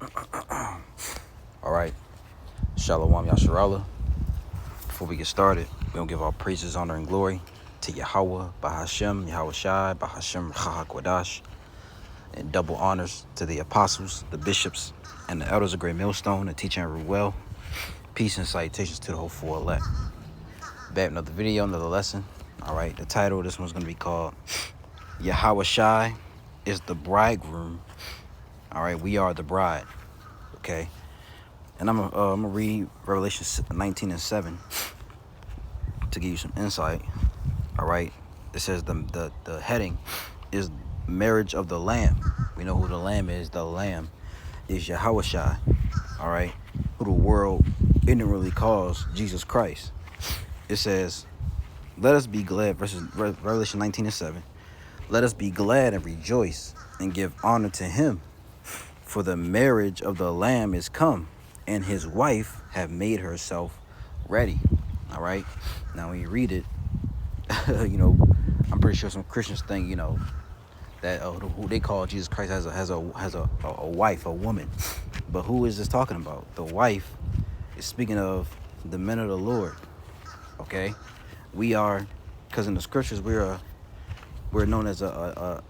All right, Shalom Yasharallah. Before we get started, we're going to give our praises, honor, and glory to Yahweh, Bahashem, Yahawashi, Bahashem, Chahakwadash, and double honors to the apostles, the bishops, and the elders of Great Millstone, the teacher and Ruel. Peace and salutations to the whole four elect. Back another video, another lesson. All right, the title of this one's going to be called Yahawashi is the bridegroom. All right, we are the bride. Okay. And I'm gonna read Revelation 19:7 to give you some insight. All right, it says the heading is marriage of the Lamb. We know who the Lamb is. The Lamb is Yahawashi. All right, who the world ignorantly calls Jesus Christ. It says, "Let us be glad." Revelation 19:7. Let us be glad and rejoice and give honor to Him, for the marriage of the Lamb is come, and his wife have made herself ready. All right. Now when you read it, I'm pretty sure some Christians think, that who they call Jesus Christ has a wife, a woman. But who is this talking about? The wife is speaking of the men of the Lord. Okay. We are, because in the scriptures we're known as a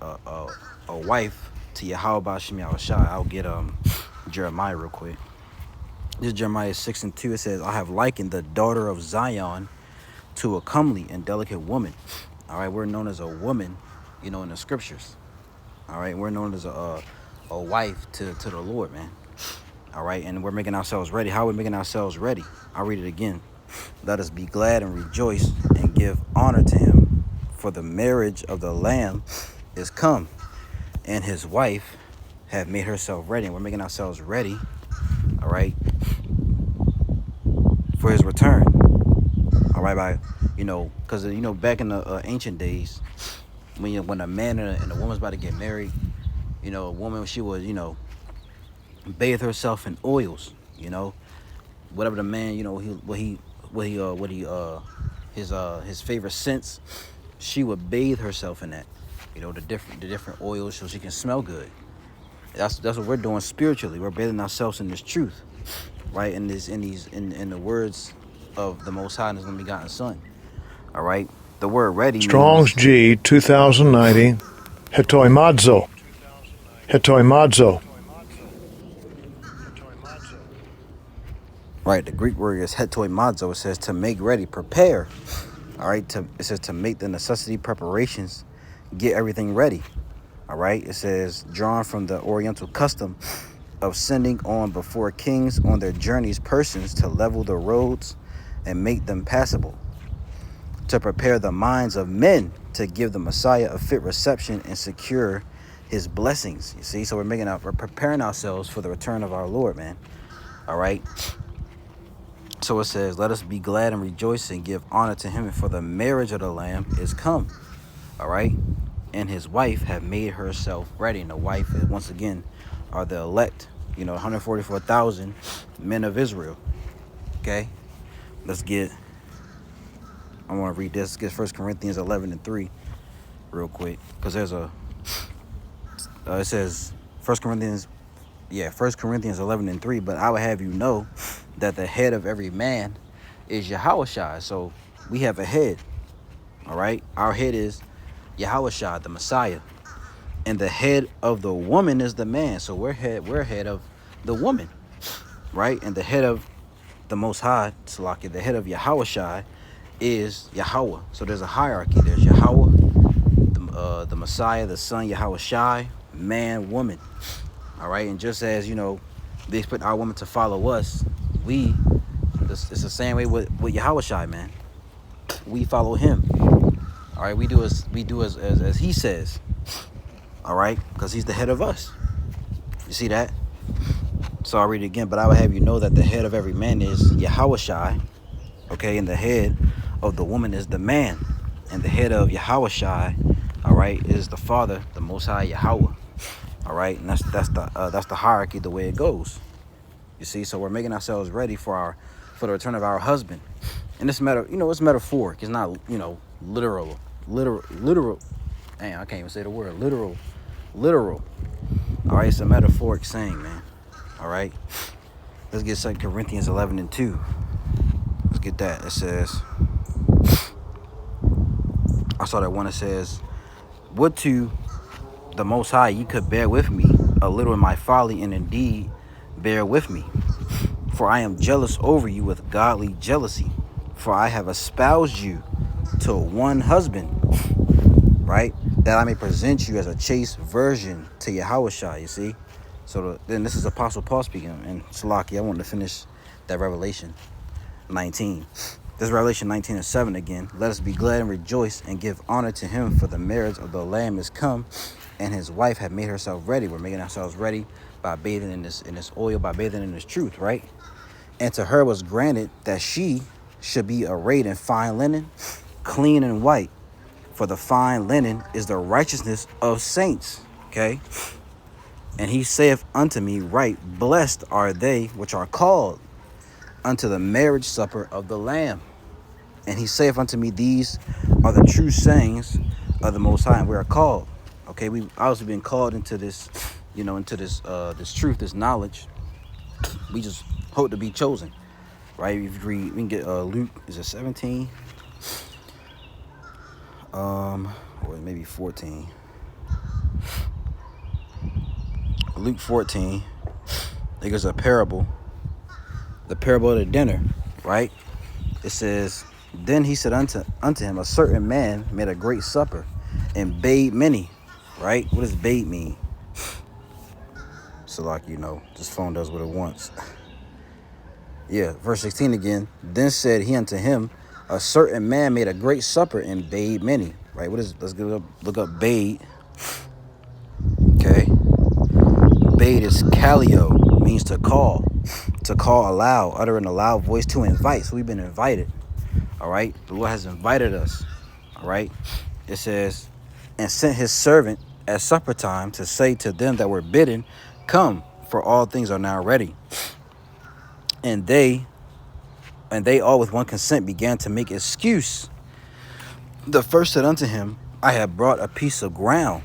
wife to Yahweh Shem Yahawashi. I'll get Jeremiah real quick. This is Jeremiah 6:2. It says, I have likened the daughter of Zion to a comely and delicate woman. All right, we're known as a woman, in the scriptures. All right, we're known as a wife to the Lord, man. All right, and we're making ourselves ready. How are we making ourselves ready? I'll read it again. Let us be glad and rejoice and give honor to Him, for the marriage of the Lamb is come, and His wife have made herself ready. And we're making ourselves ready, all right, for His return. All right, because back in the ancient days, when a man and a woman's about to get married, a woman, she would bathe herself in oils, whatever the man, his favorite scents, she would bathe herself in that, the different oils, so she can smell good. That's what we're doing spiritually. We're bathing ourselves in this truth, right? In the words of the Most High and His only begotten Son. All right. The word ready Strong's means G 2090 Hetoimadzo. Hetoimadzo. right. The Greek word is hetoimazo. It says to make ready, prepare. All right. It says to make the necessity preparations, get everything ready. All right. It says drawn from the Oriental custom of sending on before kings on their journeys persons to level the roads and make them passable, to prepare the minds of men to give the Messiah a fit reception and secure His blessings. You see, so we're preparing ourselves for the return of our Lord, man. All right. So it says, let us be glad and rejoice and give honor to Him, for the marriage of the Lamb is come. All right. And His wife have made herself ready. And the wife, once again, are the elect, 144,000 men of Israel. Okay. I want to read this. Let's get 1 Corinthians 11:3 real quick. Because there's it says 1 Corinthians 11:3. But I would have you know that the head of every man is Yahawashi. So we have a head. All right. Our head is Yahawashi, the Messiah. And the head of the woman is the man. So we're head of the woman. Right. And the head of the Most High, Salaki, the head of Yahawashi is Yahweh. So there's a hierarchy. There's Yahweh, the Messiah, the Son, Yahawashi, man, woman. All right. And just as, they expect our woman to follow us, it's the same way with Yahawashi, man. We follow Him. All right. We do as He says. All right. Because He's the head of us. You see that? So I'll read it again. But I will have you know that the head of every man is Yahawashi. Okay. And the head of the woman is the man. And the head of Yahawashi, all right, is the Father, the Most High Yahweh. All right. And that's the hierarchy, the way it goes. You see, so we're making ourselves ready for the return of our husband. And this matter, it's metaphoric. It's not, literal. Dang, I can't even say the word literal. All right, it's a metaphoric saying, man. All right. Let's get 2 Corinthians 11 and 2. Let's get that. It says, I saw that one that says, would to the Most High ye could bear with me a little in my folly, and indeed bear with me. For I am jealous over you with godly jealousy. For I have espoused you to one husband, right? That I may present you as a chaste virgin to Yahawashi, you see? So then this is Apostle Paul speaking. And Salaki, I wanted to finish that Revelation 19. This is Revelation 19 and 7 again. Let us be glad and rejoice and give honor to him, for the marriage of the Lamb is come, and his wife have made herself ready. We're making ourselves ready by bathing in this oil, by bathing in this truth, right? And to her was granted that she should be arrayed in fine linen, clean and white. For the fine linen is the righteousness of saints. Okay. And he saith unto me, right, blessed are they which are called unto the marriage supper of the Lamb. And he saith unto me, these are the true sayings of the Most High, and we are called. Okay, we've obviously been called into this, into this truth, this knowledge. We just hope to be chosen, right? If you read, we can get Luke, is it 17? Or maybe 14. Luke 14. I think it's a parable. The parable of the dinner, right? It says, then he said unto him, a certain man made a great supper and bade many, right? What does bade mean? So like, this phone does what it wants. Yeah, verse 16 again. Then said he unto him, a certain man made a great supper and bade many, right? Let's look up bade. Okay. Bade is kaleo, means to call aloud, utter in a loud voice, to invite. So we've been invited. All right. The Lord has invited us. All right. It says, and sent his servant at supper time to say to them that were bidden, come, for all things are now ready. And they all with one consent began to make excuse. The first said unto him, I have brought a piece of ground,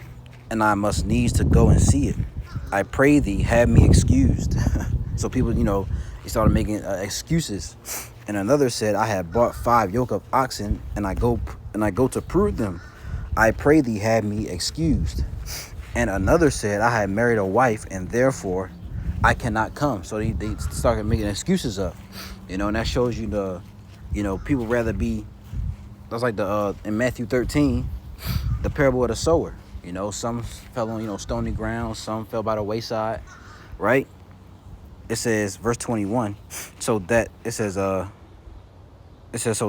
and I must needs to go and see it. I pray thee, have me excused. So people, he started making excuses. And another said, I have bought 5 yoke of oxen, and I go to prove them. I pray thee, have me excused. And another said, I have married a wife, and therefore I cannot come. So they started making excuses up, and that shows you people rather be. That's like in Matthew 13, the parable of the sower. Some fell on stony ground, some fell by the wayside, right? It says, verse 21. So that so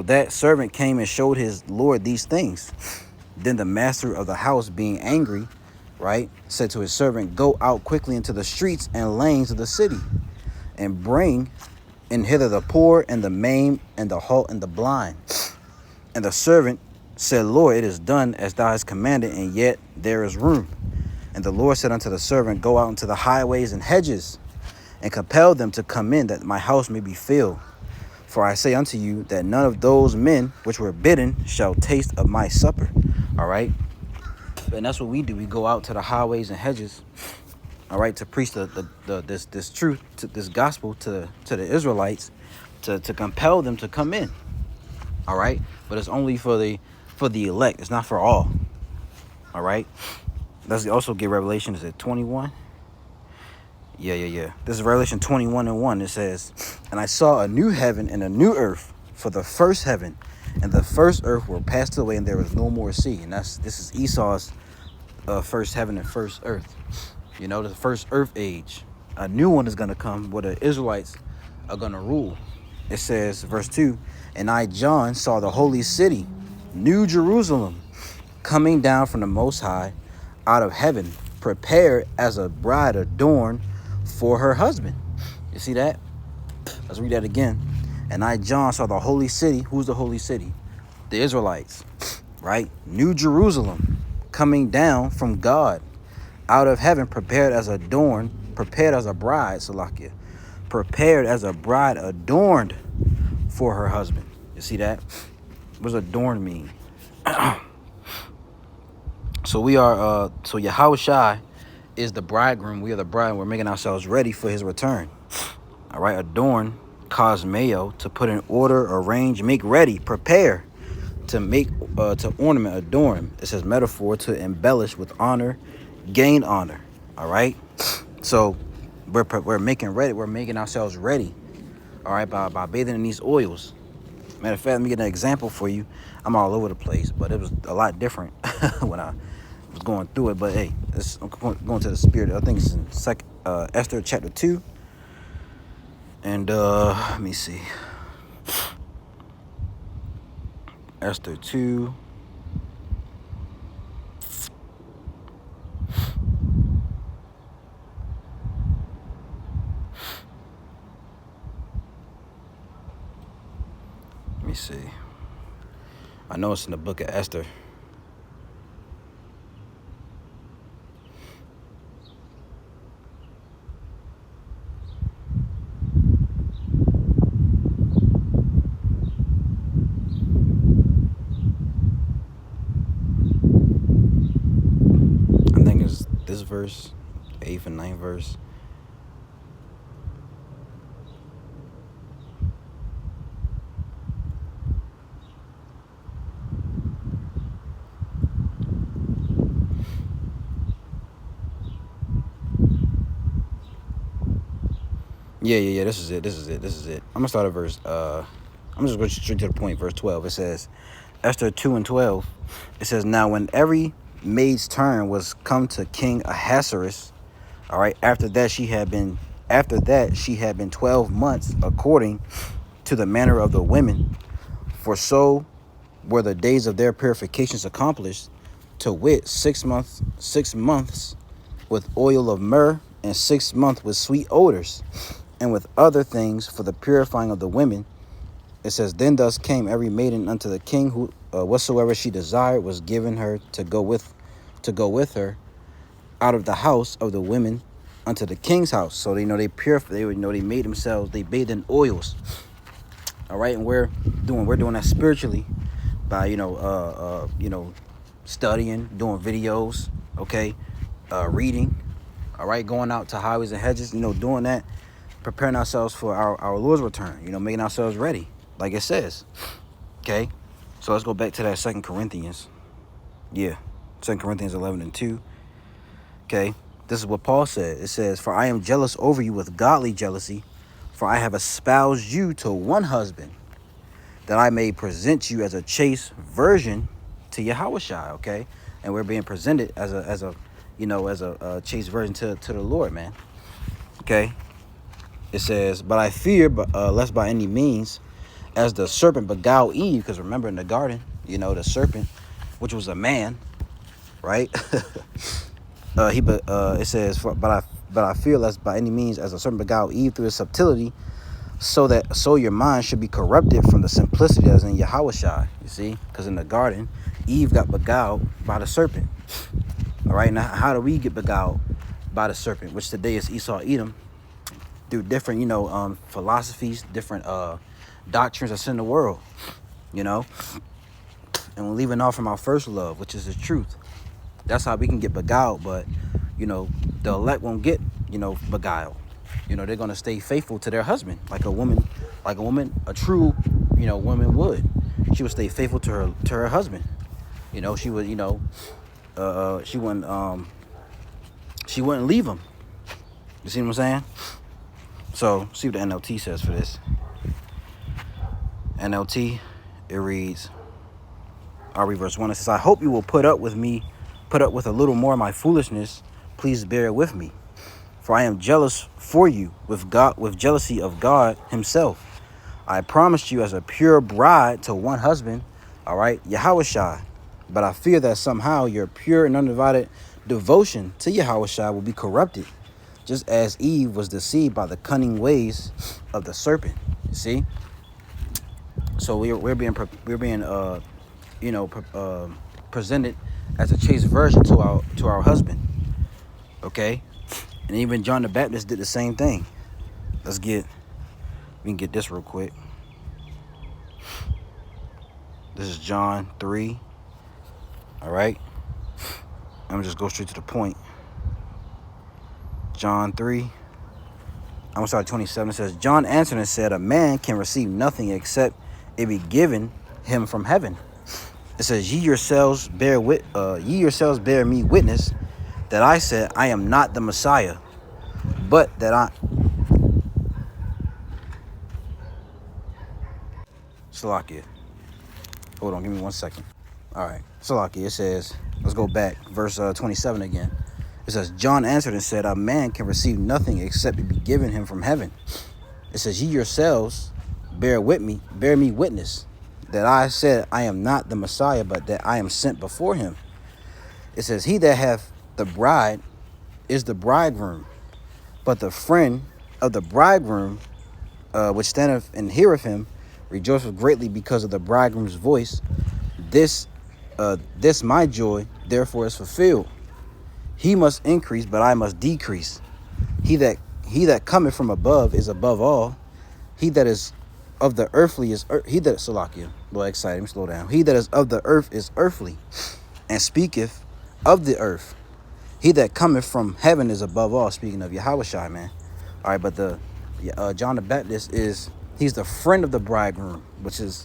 that servant came and showed his Lord these things. Then the master of the house, being angry, right, said to his servant, go out quickly into the streets and lanes of the city, and bring in hither the poor and the maimed and the halt and the blind. And the servant said, Lord, it is done as thou hast commanded, and yet there is room. And the Lord said unto the servant, go out into the highways and hedges, and compel them to come in, that my house may be filled. For I say unto you that none of those men which were bidden shall taste of my supper. All right. And that's what we do. We go out to the highways and hedges, all right, to preach this truth, to this gospel to the Israelites, to compel them to come in. All right. But it's only for the elect. It's not for all. All right. Let's also get Revelation. Is it 21? Yeah. This is Revelation 21 and 1. It says, and I saw a new heaven and a new earth, for the first heaven and the first earth were passed away, and there was no more sea. And this is Esau's first heaven and first earth. The first earth age. A new one is going to come where the Israelites are going to rule. It says, verse 2, and I, John, saw the holy city, New Jerusalem, coming down from the Most High out of heaven, prepared as a bride adorned for her husband. You see that? Let's read that again. And I, John, saw the holy city. Who's the holy city? The Israelites, right? New Jerusalem, coming down from God out of heaven, prepared as a bride, Salakia, prepared as a bride adorned for her husband. You see that? What does adorn mean? So we are, so Yahawashi is the bridegroom. We are the bride. And we're making ourselves ready for his return. All right. Adorn, cosmeo, to put in order, arrange, make ready, prepare, to make, to ornament, adorn. It says metaphor, to embellish with honor, gain honor. All right. So we're making ready. We're making ourselves ready. All right. By bathing in these oils. Matter of fact, let me get an example for you. I'm all over the place, but it was a lot different when I was going through it. But hey, I'm going to the spirit. I think it's in Esther chapter 2. And let me see. Esther 2. Let me see. I know it's in the book of Esther. I think it's this verse, 8th and 9th verse. Yeah. This is it. I'm gonna start at verse. I'm just going straight to the point. Verse 12. It says, Esther 2:12. It says, now when every maid's turn was come to King Ahasuerus, all right. After that she had been 12 months according to the manner of the women, for so were the days of their purifications accomplished, to wit 6 months with oil of myrrh, and 6 months with sweet odors, and with other things for the purifying of the women. It says, then thus came every maiden unto the king, who whatsoever she desired was given her to go with her out of the house of the women unto the king's house. So they know they purified. They made themselves. They bathed in oils. All right, and we're doing that spiritually by studying, doing videos. Okay, reading. All right, going out to highways and hedges. Doing that, preparing ourselves for our Lord's return. Making ourselves ready, like it says. Okay, so let's go back to that 2 Corinthians. Yeah, 2 Corinthians 11:2. Okay, this is what Paul said. It says, for I am jealous over you with godly jealousy, for I have espoused you to one husband, that I may present you as a chaste virgin to Yahawashi. Okay, and we're being presented as a chaste virgin to the Lord, man. Okay, it says, but I fear, lest by any means, as the serpent beguiled Eve, because remember in the garden, the serpent, which was a man, right? It says, but I fear lest by any means, as the serpent beguiled Eve through his subtlety, so your mind should be corrupted from the simplicity that's in Yahawashi. You see, because in the garden, Eve got beguiled by the serpent. All right, now how do we get beguiled by the serpent, which today is Esau Edom, through different philosophies, different doctrines that's in the world, and we're leaving off from our first love, which is the truth. That's how we can get beguiled. But the elect won't get beguiled. They're gonna stay faithful to their husband, like a woman, a true woman would. She would stay faithful to her husband. She would she wouldn't leave him. You see what I'm saying? So see what the NLT says for this. NLT, it reads, I'll read verse 1. It says, I hope you will put up with a little more of my foolishness. Please bear with me. For I am jealous for you with jealousy of God himself. I promised you as a pure bride to one husband, all right, Yahawashi. But I fear that somehow your pure and undivided devotion to Yahawashi will be corrupted, just as Eve was deceived by the cunning ways of the serpent. You see? So we're being presented as a chaste virgin to our husband. Okay? And even John the Baptist did the same thing. We can get this real quick. This is John 3. All right? I'm just go straight to the point. John 3. I'm going to start at 27. It says, John answered and said, a man can receive nothing except it be given him from heaven. It says, ye yourselves bear me witness that I said, I am not the Messiah, but that I... Salakia. Hold on, give me 1 second. All right, Salakia, it says, let's go back, verse 27 again. It says, John answered and said, a man can receive nothing except it be given him from heaven. It says, ye yourselves bear me witness that I said, I am not the Messiah, but that I am sent before him. It says, he that hath the bride is the bridegroom, but the friend of the bridegroom, which standeth and heareth him, rejoiceth greatly because of the bridegroom's voice. This my joy, therefore, is fulfilled. He must increase, but I must decrease. He that cometh from above is above all. He that is of the earthly is Salakia. A little excited. Let me slow down. He that is of the earth is earthly, and speaketh of the earth. He that cometh from heaven is above all. Speaking of Yahawashi, man. All right, but the John the Baptist he's the friend of the bridegroom,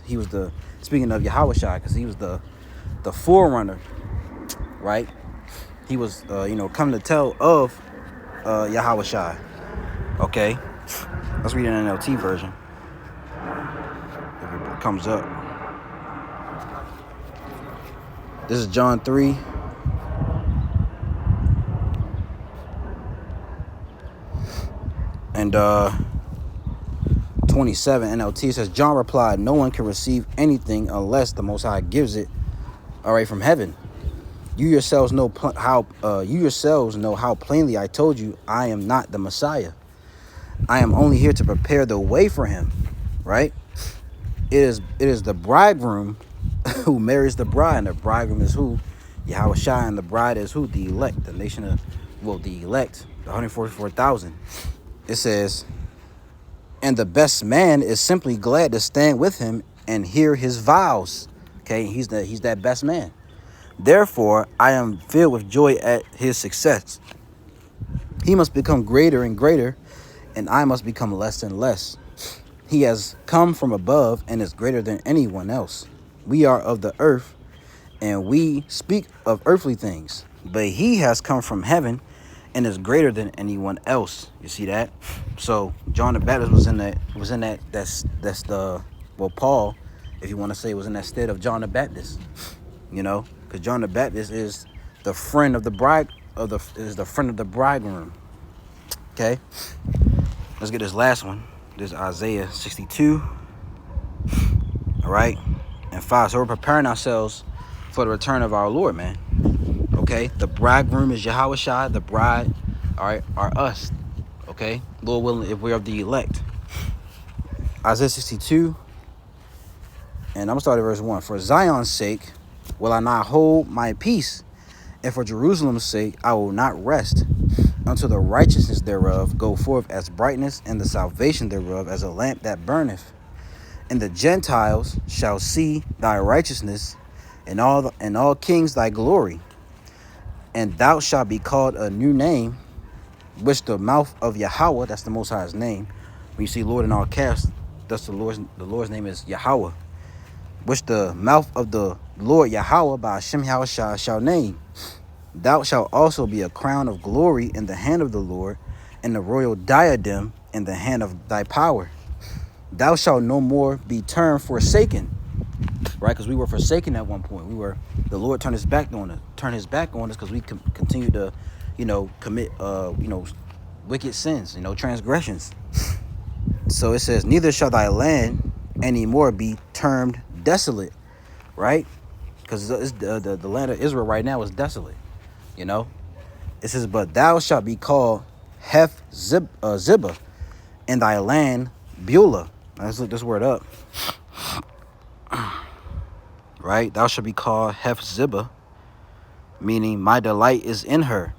he was the, speaking of Yahawashi, because he was the forerunner, right? He was come to tell of Yahawashi. Okay, let's read an NLT version if it comes up. This is John 3. And 27 NLT says, John replied, no one can receive anything unless the Most High gives it, all right, from heaven. You yourselves know how plainly I told you I am not the Messiah. I am only here to prepare the way for him, right? It is the bridegroom who marries the bride, and the bridegroom is who? Yahawashi, and the bride is who? The elect, the nation of, the elect, the 144,000. It says, and the best man is simply glad to stand with him and hear his vows. Okay, he's that best man. Therefore, I am filled with joy at his success. He must become greater and greater, and I must become less and less. He has come from above and is greater than anyone else. We are of the earth, and we speak of earthly things. But he has come from heaven and is greater than anyone else. You see that? So John the Baptist was in that. That's the, Paul, if you want to say, was in that stead of John the Baptist. Because John the Baptist is the friend of the friend of the bridegroom. Okay, let's get this last one. This is Isaiah 62. All right, and 5. So we're preparing ourselves for the return of our Lord, man. Okay, the bridegroom is Yahawashi. The bride, all right, are us. Okay, Lord willing, if we're of the elect. Isaiah 62, and I'm gonna start at verse 1. For Zion's sake will I not hold my peace, and for Jerusalem's sake I will not rest, until the righteousness thereof go forth as brightness, and the salvation thereof as a lamp that burneth. And the Gentiles shall see thy righteousness, and all kings thy glory. And thou shalt be called a new name, which the mouth of Yahweh, that's the Most High's name. When you see Lord in all caps, that's the Lord's name is Yahweh, which the mouth of the Lord Yahweh by Hashem Yahawashi shall name. Thou shalt also be a crown of glory in the hand of the Lord, and the royal diadem in the hand of thy power. Thou shalt no more be termed forsaken, right? Because we were forsaken at one point. The Lord turned his back on us because we continue to, commit, wicked sins, transgressions. So it says, neither shall thy land anymore be termed desolate, right? Because the land of Israel right now is desolate, It says, but thou shalt be called Ziba, and thy land Beulah. Let's look this word up. Right? Thou shalt be called Ziba, meaning my delight is in her.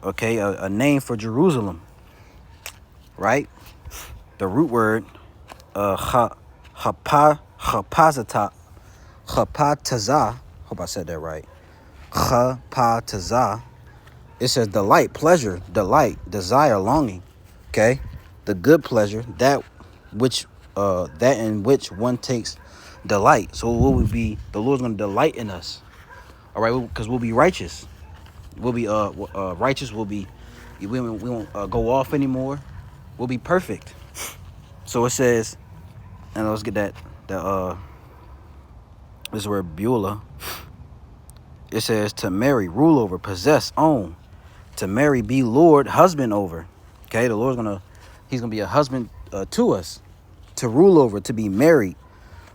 Okay, a name for Jerusalem. Right? The root word chapatazah. Hope I said that right. Chapatazah it says delight, pleasure, delight, desire, longing. Okay, the good pleasure, that in which one takes delight. So what would be the Lord's going to delight in us? All right, because we'll be righteous. We'll be righteous. We won't go off anymore. We'll be perfect. So it says, and let's get that this word Beulah. It says to marry, rule over, possess, own. To marry, be Lord, husband over. Okay, the Lord's he's gonna be a husband to us, to rule over, to be married.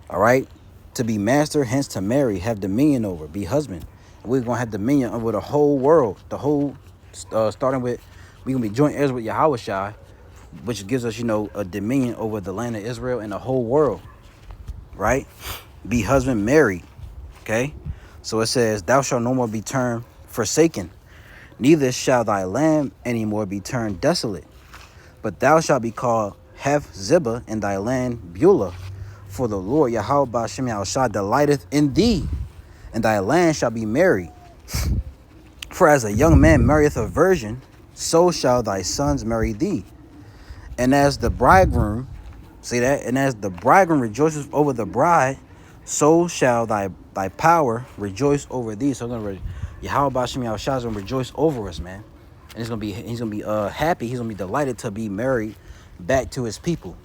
All right, to be master, hence to marry, have dominion over, be husband. We're gonna have dominion over the whole world, the whole, starting with, we're gonna be joint heirs with Yahawashi, which gives us, a dominion over the land of Israel and the whole world. Right, be husband, married. Okay, so it says, thou shalt no more be termed forsaken, neither shall thy land any more be turned desolate, but thou shalt be called Hephzibah, and thy land Beulah. For the Lord Yahawashi delighteth in thee, and thy land shall be married. For as a young man marrieth a virgin, so shall thy sons marry thee. And as the bridegroom, see that? And as the bridegroom rejoices over the bride, so shall thy power rejoice over thee. So Yahawashi is gonna rejoice over us, man. And he's gonna be happy. He's gonna be delighted to be married back to his people.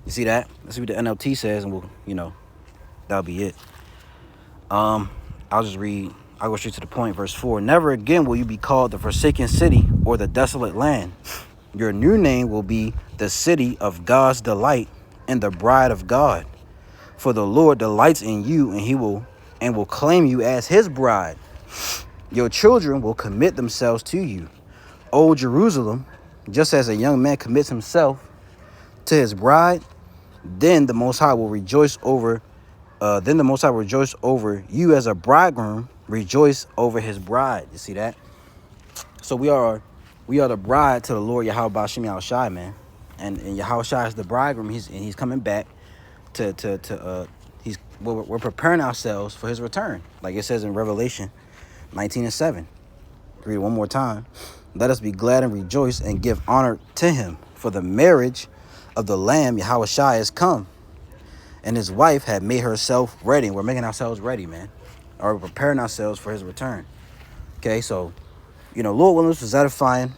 You see that? Let's see what the NLT says, and we'll, that'll be it. I'll go straight to the point. Verse 4. Never again will you be called the forsaken city or the desolate land. Your new name will be the city of God's delight and the bride of God. For the Lord delights in you, and he will claim you as his bride. Your children will commit themselves to you, O Jerusalem, just as a young man commits himself to his bride. Then the Most High will rejoice over. Then the Most High will rejoice over you as a bridegroom rejoice over his bride. You see that? So we are the bride to the Lord Yahawashi, man, and Yahawashi is the bridegroom. He's coming back we're preparing ourselves for his return, like it says in Revelation 19:7. Read it one more time. Let us be glad and rejoice and give honor to him, for the marriage of the Lamb Yahawashi is come, and his wife had made herself ready. We're making ourselves ready, man. Or we're preparing ourselves for his return. Okay, so, Lord willing, this was edifying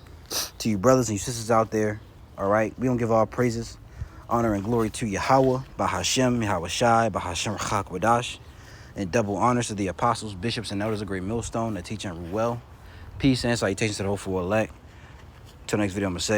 to you brothers and you sisters out there. All right, we don't give all praises, honor, and glory to Yahweh, Bahashem, Yahawashi, Bahashem Chakwadash, and double honors to the apostles, bishops, and elders of Great Millstone that teach and rule well. Peace and salutations to the hopeful elect. Till next video, I'm going to say.